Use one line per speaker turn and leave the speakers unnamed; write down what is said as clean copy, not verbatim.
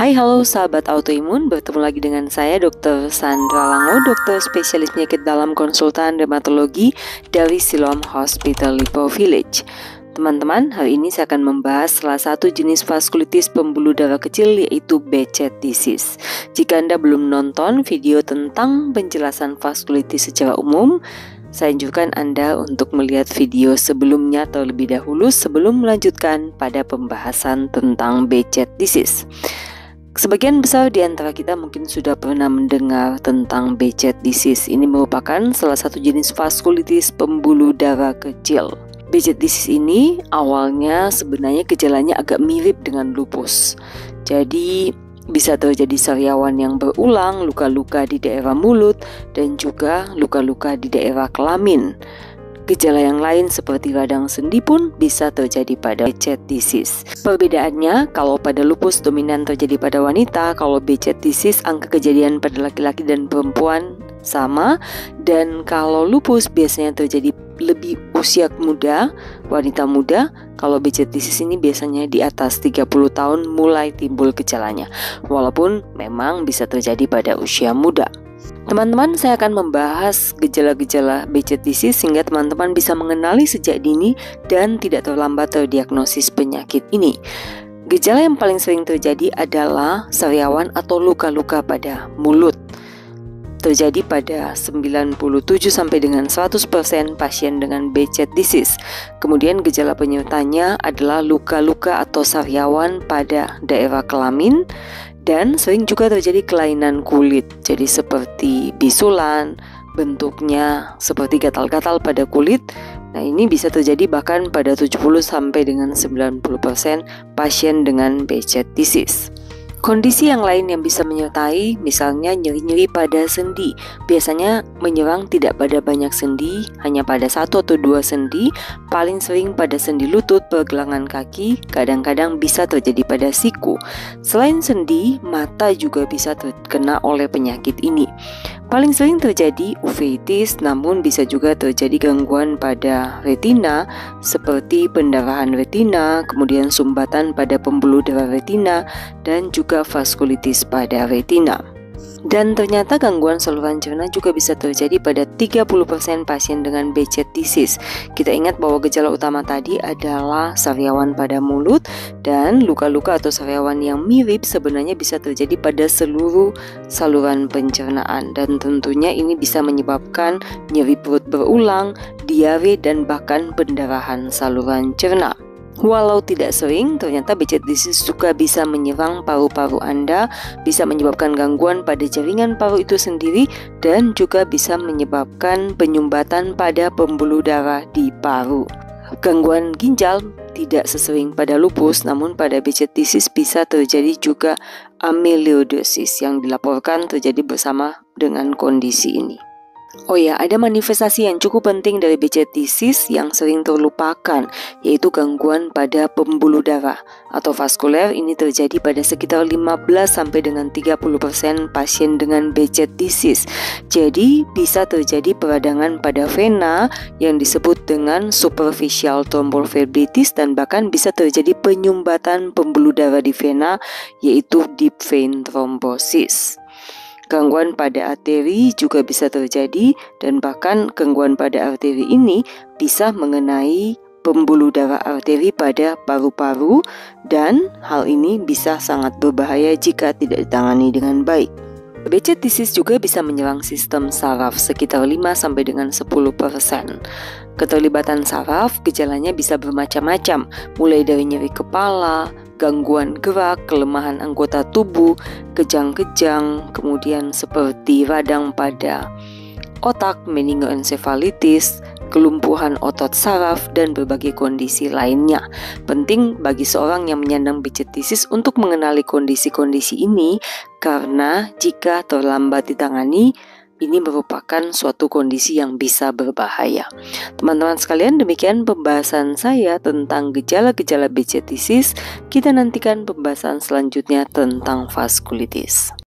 Hai, halo sahabat autoimun, bertemu lagi dengan saya Dr. Sandra Lango, dokter spesialis penyakit dalam konsultan dermatologi dari Siloam Hospital Lipo Village. Teman-teman, hari ini saya akan membahas salah satu jenis vaskulitis pembuluh darah kecil, yaitu Behçet disease. Jika Anda belum nonton video tentang penjelasan vaskulitis secara umum, saya anjurkan Anda untuk melihat video sebelumnya terlebih dahulu sebelum melanjutkan pada pembahasan tentang Behçet disease. Sebagian besar di antara kita mungkin sudah pernah mendengar tentang Behçet disease. Ini merupakan salah satu jenis vaskulitis pembuluh darah kecil. Behçet disease ini awalnya sebenarnya gejalanya agak mirip dengan lupus. Jadi bisa terjadi sariawan yang berulang, luka-luka di daerah mulut, dan juga luka-luka di daerah kelamin. Gejala yang lain seperti radang sendi pun bisa terjadi pada Behçet disease. Perbedaannya, kalau pada lupus dominan terjadi pada wanita, kalau Behçet disease angka kejadian pada laki-laki dan perempuan sama, dan kalau lupus biasanya terjadi lebih usia muda, wanita muda. Kalau Behçet disease ini biasanya di atas 30 tahun mulai timbul gejalanya, walaupun memang bisa terjadi pada usia muda. Teman-teman, saya akan membahas gejala-gejala Behçet disease sehingga teman-teman bisa mengenali sejak dini dan tidak terlambat terdiagnosis penyakit ini. Gejala yang paling sering terjadi adalah sariawan atau luka-luka pada mulut. Terjadi pada 97 sampai dengan 100% pasien dengan Behçet disease. Kemudian gejala penyertanya adalah luka-luka atau sariawan pada daerah kelamin, dan sering juga terjadi kelainan kulit. Jadi seperti bisulan, bentuknya seperti gatal-gatal pada kulit. Nah, ini bisa terjadi bahkan pada 70 sampai dengan 90% pasien dengan Behçet disease. Kondisi yang lain yang bisa menyertai misalnya nyeri-nyeri pada sendi. Biasanya menyerang tidak pada banyak sendi, hanya pada 1 atau 2 sendi, paling sering pada sendi lutut, pergelangan kaki, kadang-kadang bisa terjadi pada siku. Selain sendi, mata juga bisa terkena oleh penyakit ini. Paling sering terjadi uveitis, namun bisa juga terjadi gangguan pada retina seperti pendarahan retina, kemudian sumbatan pada pembuluh darah retina, dan juga vaskulitis pada retina. Dan ternyata gangguan saluran cerna juga bisa terjadi pada 30% pasien dengan Behçet disease. Kita ingat bahwa gejala utama tadi adalah sariawan pada mulut, dan luka-luka atau sariawan yang mirip sebenarnya bisa terjadi pada seluruh saluran pencernaan. Dan tentunya ini bisa menyebabkan nyeri perut berulang, diare, dan bahkan pendarahan saluran cerna. Walau tidak sering, ternyata Behçet disease juga bisa menyerang paru-paru Anda, bisa menyebabkan gangguan pada jaringan paru itu sendiri, dan juga bisa menyebabkan penyumbatan pada pembuluh darah di paru. Gangguan ginjal tidak sesering pada lupus, namun pada Behçet disease bisa terjadi juga amyloidosis yang dilaporkan terjadi bersama dengan kondisi ini. Oh ya, ada manifestasi yang cukup penting dari Behçet disease yang sering terlupakan, yaitu gangguan pada pembuluh darah atau vaskuler. Ini terjadi pada sekitar 15 sampai dengan 30% pasien dengan Behçet disease. Jadi bisa terjadi peradangan pada vena yang disebut dengan superficial thrombophlebitis, dan bahkan bisa terjadi penyumbatan pembuluh darah di vena, yaitu deep vein thrombosis. Gangguan pada arteri juga bisa terjadi, dan bahkan gangguan pada arteri ini bisa mengenai pembuluh darah arteri pada paru-paru, dan hal ini bisa sangat berbahaya jika tidak ditangani dengan baik. Behçet disease juga bisa menyerang sistem saraf sekitar 5 sampai dengan 10%. Keterlibatan saraf, gejalanya bisa bermacam-macam, mulai dari nyeri kepala, gangguan gerak, kelemahan anggota tubuh, kejang-kejang, kemudian seperti radang pada otak, meningoencephalitis, kelumpuhan otot saraf, dan berbagai kondisi lainnya. Penting bagi seorang yang menyandang Behçet disease untuk mengenali kondisi-kondisi ini, karena jika terlambat ditangani, ini merupakan suatu kondisi yang bisa berbahaya. Teman-teman sekalian, demikian pembahasan saya tentang gejala-gejala Behçet disease. Kita nantikan pembahasan selanjutnya tentang vaskulitis.